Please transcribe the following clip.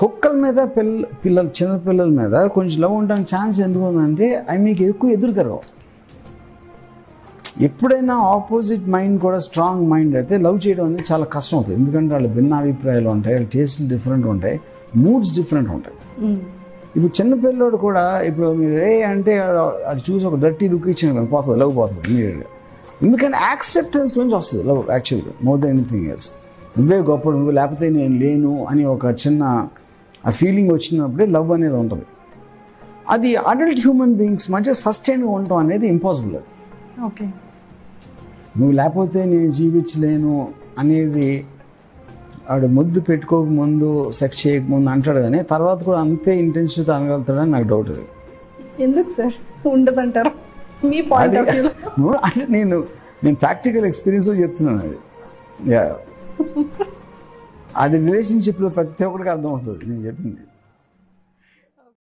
కుక్కల మీద పిల్లలు చిన్నపిల్లల మీద కొంచెం లవ్ ఉండడానికి ఛాన్స్ ఎందుకు ఉందంటే అవి మీకు ఎక్కువ ఎదురుకరావు. ఎప్పుడైనా ఆపోజిట్ మైండ్ కూడా స్ట్రాంగ్ మైండ్ అయితే లవ్ చేయడం అనేది చాలా కష్టం అవుతుంది. ఎందుకంటే వాళ్ళు భిన్న అభిప్రాయాలు ఉంటాయి, వాళ్ళ టేస్ట్లు డిఫరెంట్ ఉంటాయి, మూడ్స్ డిఫరెంట్ ఉంటాయి. ఇప్పుడు చిన్నపిల్లడు కూడా ఇప్పుడు మీరు అంటే అది చూసి ఒక డర్టీ లుక్ ఇచ్చిన పోతుంది, లవ్ పోతుంది ఇమీడియట్గా. ఎందుకంటే యాక్సెప్టెన్స్ నుంచి వస్తుంది లవ్ యాక్చువల్గా మోర్ దెన్ ఎనీథింగ్ ఎల్స్. నువ్వే గొప్ప, నువ్వు లేకపోతే నేను లేను అని ఒక చిన్న ఆ ఫీలింగ్ వచ్చినప్పుడే లవ్ అనేది ఉంటుంది. అది అడల్ట్ హ్యూమన్ బీయింగ్స్ మధ్య సస్టైన్గా ఉండటం అనేది ఇంపాసిబుల్. అది ఓకే, నువ్వు లేకపోతే నేను జీవించలేను అనేది ఆడు ముద్దు పెట్టుకోకముందు సెక్స్ చేయకముందు అంటాడు, కానీ తర్వాత కూడా అంతే ఇంటెన్సిటీతో అనగలుగుతాడని నాకు డౌట్. ఎందుకు సార్ ఉండదంటారు మీ పాయింట్ ఆఫ్ వ్యూ? అంటే నేను ప్రాక్టికల్ ఎక్స్పీరియన్స్ చెప్తున్నాను. అది అది రిలేషన్షిప్లో ప్రతి ఒక్కరికి అర్థమవుతుంది నేను చెప్పింది.